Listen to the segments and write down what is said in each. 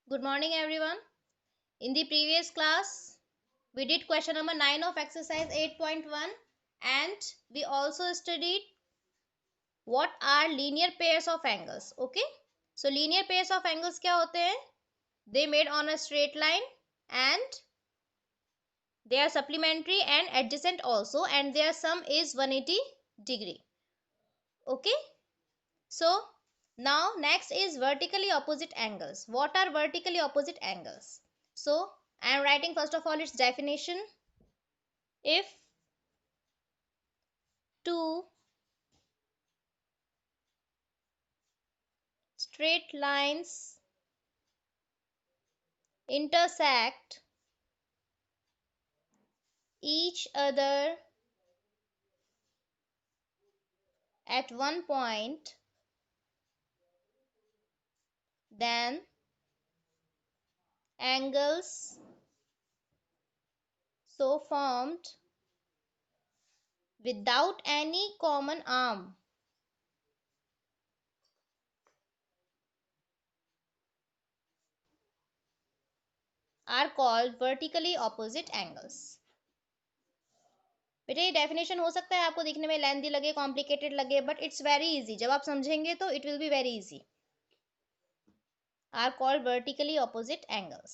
Good morning, everyone. In the previous class, we did question number 9 of exercise 8.1 and we also studied what are linear pairs of angles. Okay. So, linear pairs of angles क्या होते हैं? They made on a straight line and they are supplementary and adjacent also, and their sum is 180 degree. Okay. So, now next is vertically opposite angles. What are vertically opposite angles? So, I am writing first of all its definition. If two straight lines intersect each other at one point, then angles so formed without any common arm are called vertically opposite angles. बेटा ये definition हो सकता है आपको दिखने में lengthy लगे, complicated लगे, बट इट्स वेरी इजी. जब आप समझेंगे तो it will be very easy. Are called vertically opposite angles.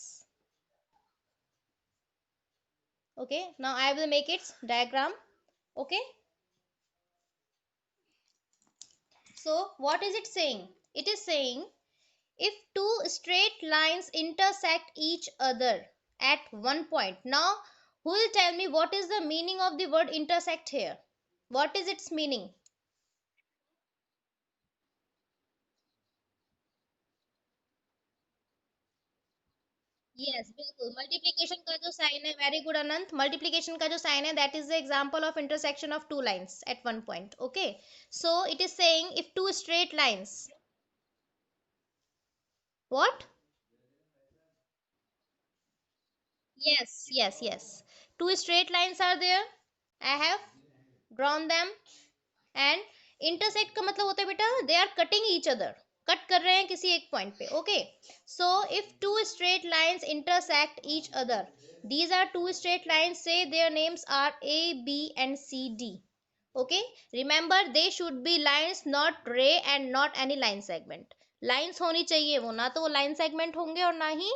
Okay, now I will make its diagram. Okay, so what is it saying? It is saying if two straight lines intersect each other at one point. Now, who will tell me what is the meaning of the word intersect here? What is its meaning? Yes, बिल्कुल. Multiplication का जो sign है, very good अनंत. Multiplication का जो sign है, that is the example of intersection of two lines eight one point. Okay, so it is saying if two straight lines. What? Yes, yes, yes. Two straight lines are there. I have drawn them. And intersect का मतलब होता है बेटा they are cutting each other. कट कर रहे हैं किसी एक पॉइंट पे. Okay, so if two straight lines intersect each other, these are two straight lines, say their names are A B and C D. Okay, remember they should be lines, not ray and not any line segment. Lines होनी चाहिए, वो ना तो वो line segment होंगे और ना ही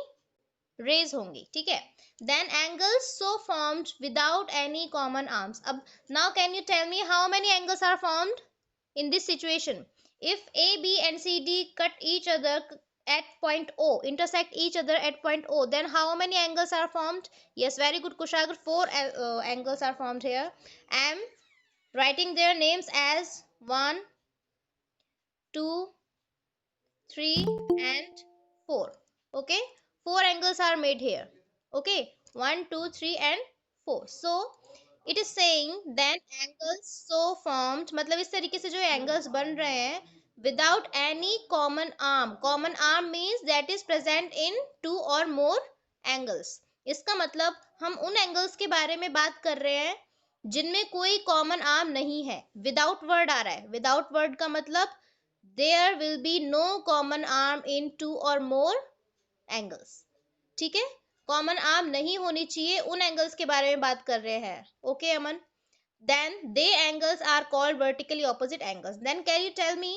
raise होंगी. ठीक है. Then angles so formed without any common arms. अब now can you tell me how many angles are formed in this situation? If A, B and C, D cut each other at point O, intersect each other at point O, then how many angles are formed? Yes, very good Kushagar. Four angles are formed here. I am writing their names as 1, 2, 3 and 4. Okay, four angles are made here. Okay, 1, 2, 3 and 4. So it is saying then angles so formed, मतलब इस तरीके से जो angles बन रहे हैं without any common arm. Common arm means that is present in two or more angles. इसका मतलब हम उन एंगल्स के बारे में बात कर रहे हैं जिनमें कोई कॉमन आर्म नहीं है. विदाउट वर्ड आ रहा है. विदाउट वर्ड का मतलब there will be no common arm in two और मोर एंगल्स. ठीक है, कॉमन आर्म नहीं होनी चाहिए, उन एंगल्स के बारे में बात कर रहे हैं. Okay Aman, then they angles are called vertically opposite angles. Then can you tell me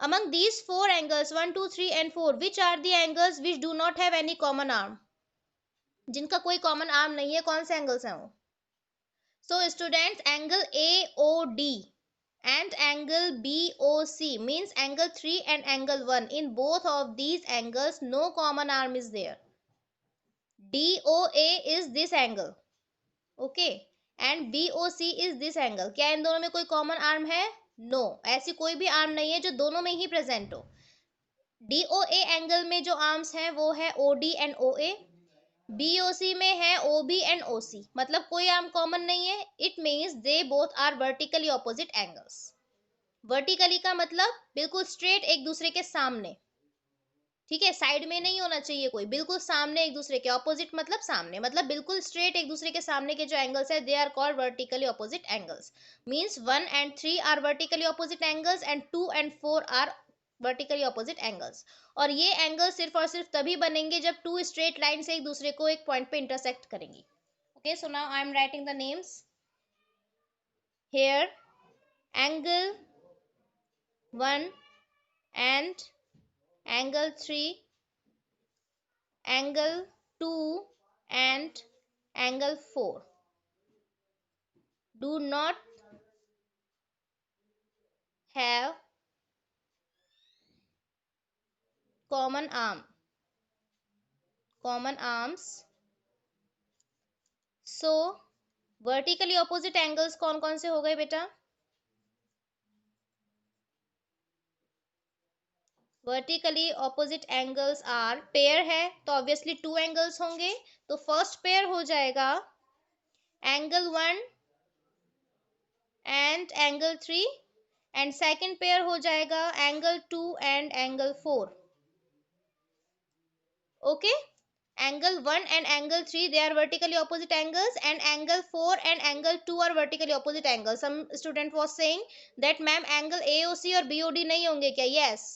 among these four angles 1, 2, 3 and 4, which are the angles which do not have any common arm? जिनका कोई common arm नहीं है, कौन से angles हैं वो? So students, angle AOD and angle BOC means angle 3 and angle 1. In both of these angles no common arm is there. DOA is this angle. Okay, and B O C is this angle. क्या इन दोनों में कोई common arm है? No, ऐसी कोई भी arm नहीं है जो दोनों में ही प्रेजेंट हो. डी ओ ए एंगल में जो आर्म्स हैं वो है O D and O A. B O C में है ओ बी एंड ओ सी. मतलब कोई आर्म कॉमन नहीं है. It means they both are vertically opposite angles. Vertically का मतलब बिल्कुल स्ट्रेट एक दूसरे के सामने. ठीक है, साइड में नहीं होना चाहिए कोई, बिल्कुल सामने एक दूसरे के. ऑपोजिट मतलब सामने, मतलब बिल्कुल स्ट्रेट एक दूसरे के सामने के जो एंगल्स है they are called vertically opposite angles. Means 1 and 3 are vertically opposite angles and 2 and 4 are vertically opposite angles. और ये एंगल सिर्फ और सिर्फ तभी बनेंगे जब टू स्ट्रेट लाइन से एक दूसरे को एक पॉइंट पे इंटरसेक्ट करेंगी। Okay, so now I am writing the names here. Angle 1 and angle 3, angle 2 and angle 4 do not have common arms, so vertically opposite angles कौन कौन से हो गए बेटा? Vertically opposite angles are, pair है तो ऑब्वियसली टू एंगल्स होंगे, तो फर्स्ट पेयर हो जाएगा angle 1 and angle 3, and second pair हो जाएगा angle 2 and angle 4। Okay, angle 1 and angle 3 they are vertically opposite angles, and angle 4 and angle 2 are vertically opposite angles. Some student was saying that ma'am angle AOC और BOD नहीं होंगे क्या? Yes,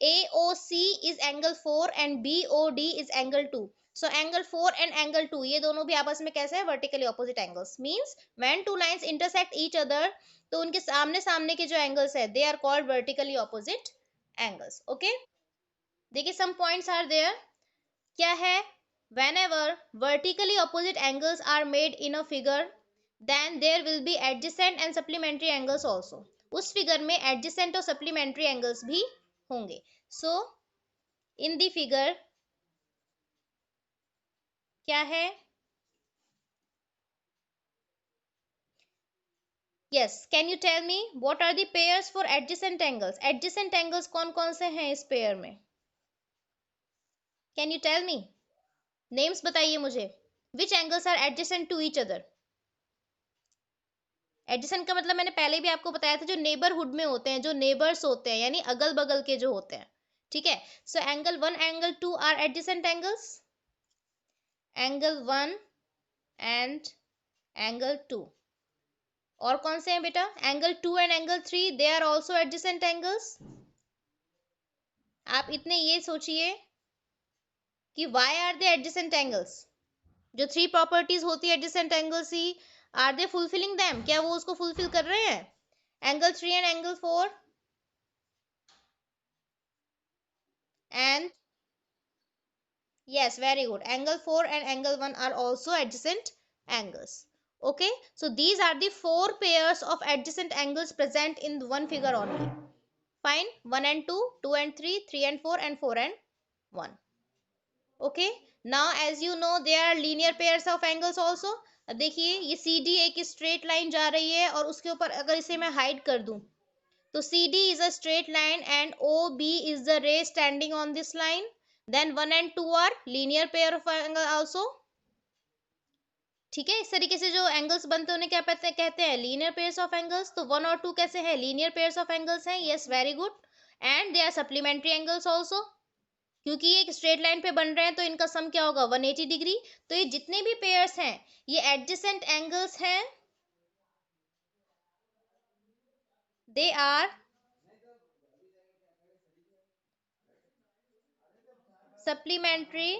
AOC is angle 4 and BOD is angle 2. So angle 4 and angle 2 ये दोनों भी आपस में कैसे हैं? Vertically opposite angles. Means when two lines intersect each other तो उनके सामने सामने के जो angles है they are called vertically opposite angles. Okay, देखिए some points are there. क्या है? whenever vertically opposite angles are made in a figure then there will be adjacent and supplementary angles also. उस फिगर में adjacent और supplementary angles भी होंगे. So in the figure क्या है? Yes, can you tell me what are the pairs for adjacent angles? Adjacent angles कौन कौन से हैं इस पेयर में? Can you tell me? Names बताइए मुझे. Which angles are adjacent to each other? Adjacent का मतलब मैंने पहले भी आपको बताया था, जो नेबरहुड में होते हैं, जो नेबर्स होते हैं, यानी अगल बगल के जो होते हैं. ठीक है, so angle 1 angle 2 are adjacent angles. Angle 1 and angle 2. और कौन से हैं बेटा? Angle 2 and angle 3 they are also adjacent angles. आप इतने ये सोचिए कि why are they adjacent angles? जो थ्री प्रॉपर्टीज होती है एडजेसेंट एंगल्स ही, आर दे फुलफिलिंग देम? क्या वो उसको फुलफिल कर रहे हैं? Angle 3 and angle 4 and yes, very good. Angle 4 and angle 1 are also adjacent angles. Okay, so these are the four pairs of adjacent angles present in one figure only. Fine. 1 and 2, 2 and 3, 3 and 4, and 4 and 1. Okay, now as you know there are linear pairs of angles also. अब देखिए ये CD एक straight line जा रही है और उसके ऊपर अगर इसे मैं hide कर दूं तो CD is a straight line and OB is the ray standing on this line. Then 1 and 2 are linear pair of angle also. ठीक है, इस तरीके से जो एंगल्स बनते हैं उन्हें क्या कहते हैं? Linear pairs of angles. तो 1 और 2 कैसे हैं? लीनियर पेयर्स ऑफ एंगल्स हैं. Yes, very good. And they are supplementary angles also, क्योंकि ये एक स्ट्रेट लाइन पे बन रहे हैं तो इनका सम क्या होगा? 180 डिग्री. तो ये जितने भी पेयर्स हैं ये एडजेसेंट एंगल्स हैं. They are supplementary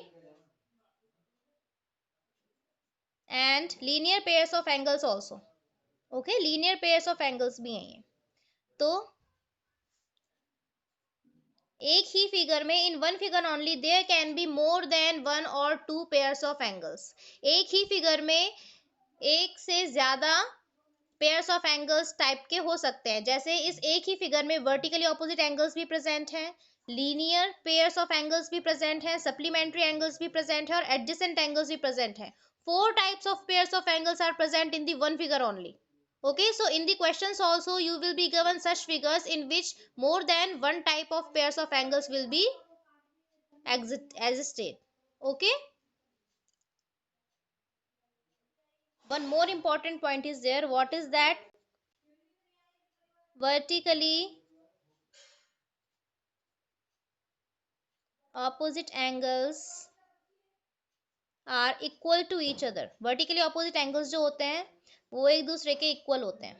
and linear pairs of angles also. Okay, linear pairs of angles भी हैं ये. तो एक ही फिगर में, in one figure only there can be more than one और टू पेयर्स ऑफ एंगल्स. एक ही फिगर में एक से ज्यादा पेयर्स ऑफ एंगल्स टाइप के हो सकते हैं. जैसे इस एक ही फिगर में वर्टिकली ऑपोजिट एंगल्स भी प्रेजेंट हैं, लीनियर पेयर्स ऑफ एंगल्स भी प्रेजेंट हैं, सप्लीमेंट्री एंगल्स भी प्रेजेंट है और एडजेसेंट एंगल्स भी प्रेजेंट हैं. Four types of pairs of angles are present in the one figure only. Okay, so in the questions also you will be given such figures in which more than one type of pairs of angles will be existed. Okay, one more important point is there. What is that? Vertically opposite angles are equal to each other. Vertically opposite angles जो होते हैं वो एक दूसरे के equal होते हैं.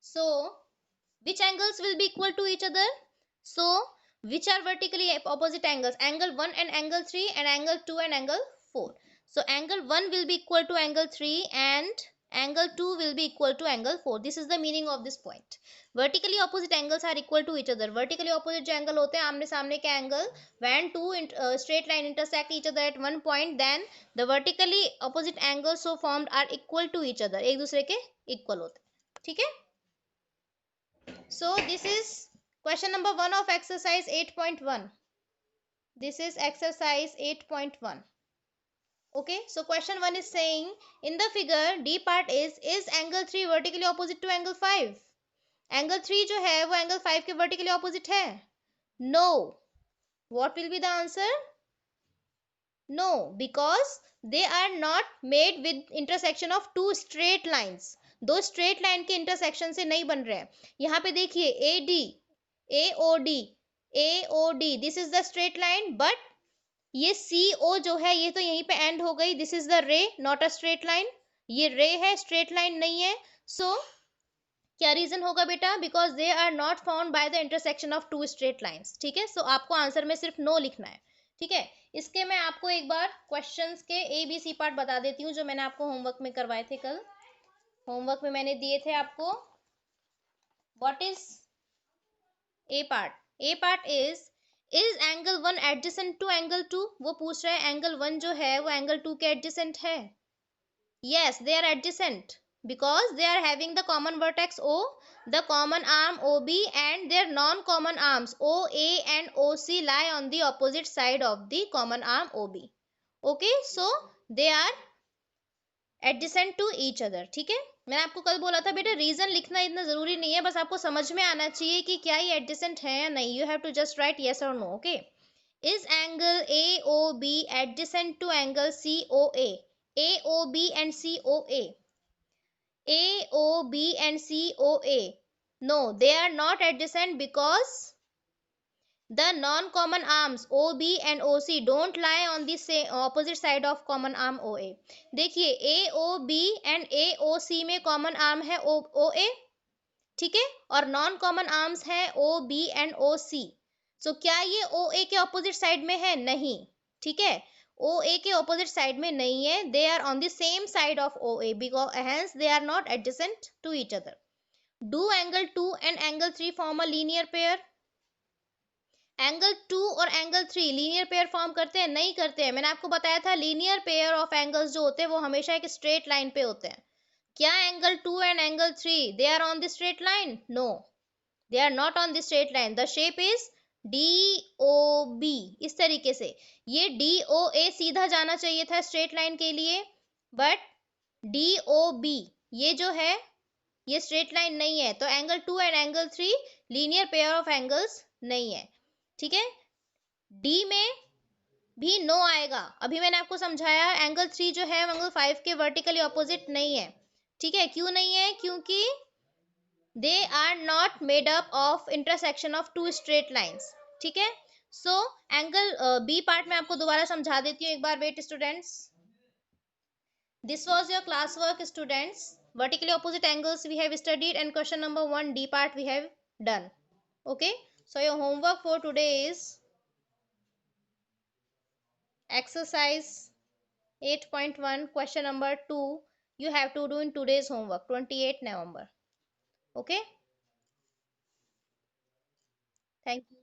So which angles will be equal to each other? So which are vertically opposite angles? Angle 1 and angle 3, and angle 2 and angle 4. So angle 1 will be equal to angle 3 and angle 2 will be equal to angle 4. This is the meaning of this point. Vertically opposite angles are equal to each other. Vertically opposite जो angle होते हैं आमने सामने के angle, when two straight line intersect each other at one point, then the vertically opposite angles so formed are equal to each other. एक दूसरे के equal होते हैं. ठीक है? So this is question number 1 of exercise 8.1. This is exercise 8.1. Okay, so question 1 is saying in the figure D part is angle 3 vertically opposite to angle 5? Angle 3 जो है वो angle 5 के vertically opposite है? No. What will be the answer? No, because they are not made with intersection of two straight lines. दो straight line के intersection से नहीं बन रहे हैं. यहाँ पे देखिए AD, AOD, this is the straight line, but ये CO जो है ये तो यहीं पे end हो गई. This is the ray, not a straight line. ये ray है, straight line नहीं है. So क्या रीजन होगा बेटा? Because they are not found by the intersection of two straight lines. ठीक है, सो आपको आंसर में सिर्फ नो लिखना है. ठीक है, इसके मैं आपको एक बार क्वेश्चंस के ABC पार्ट बता देती हूँ जो मैंने आपको होमवर्क में करवाए थे कल. होमवर्क में मैंने दिए थे आपको what is a part. A part is angle 1 adjacent to angle 2. वो पूछ रहा है एंगल 1 जो है वो एंगल 2 के एडजेसेंट है. Yes, they are adjacent because they are having the common vertex O, the common arm OB, and their non-common arms OA and OC lie on the opposite side of the common arm OB. Okay, so they are adjacent to each other. ठीक है, मैंने आपको कल बोला था बेटा reason लिखना इतना जरूरी नहीं है, बस आपको समझ में आना चाहिए कि क्या ये एडजेसेंट है या नहीं. You have to just write yes or no. Okay, is angle AOB adjacent to angle COA? AOB and COA. AOB and COA. No, they are not adjacent because the non-common arms OB and OC don't lie on the same opposite side of common arm OA. देखिए AOB and AOC में common arm है OA. ठीक है, और non common arms हैं OB and OC. सो क्या ये OA के ऑपोजिट साइड में है? नहीं. ठीक है, OA के ऑपोजिट साइड में नहीं है. They are on the same side of OA because hence they are not adjacent to each other. Do angle 2 and angle 3 form a linear pair? Angle 2 और एंगल 3 लीनियर पेयर फॉर्म करते हैं? नहीं करते हैं. मैंने आपको बताया था लीनियर पेयर ऑफ एंगल्स जो होते हैं वो हमेशा एक स्ट्रेट लाइन पे होते हैं. क्या angle 2 and angle 3 they are on the straight line? No, they are not on the straight line. The shape is DOB. इस तरीके से ये DOA सीधा जाना चाहिए था स्ट्रेट लाइन के लिए, बट DOB ये जो है ये स्ट्रेट लाइन नहीं है. तो angle 2 and angle 3 linear pair of angles नहीं है. ठीक है, डी में भी नो आएगा. अभी मैंने आपको समझाया एंगल 3 जो है एंगल 5 के वर्टिकली ऑपोजिट नहीं है. ठीक है, क्यों नहीं है? क्योंकि they are not made up of intersection of two straight lines. ठीक है, सो एंगल बी पार्ट में आपको दोबारा समझा देती हूँ एक बार. Wait students, this was your classwork students. Vertically opposite angles we have studied and question number 1 D part we have done. Okay, so your homework for today is exercise 8.1 question number 2. You have to do in today's homework 28 November. Okay, thank you.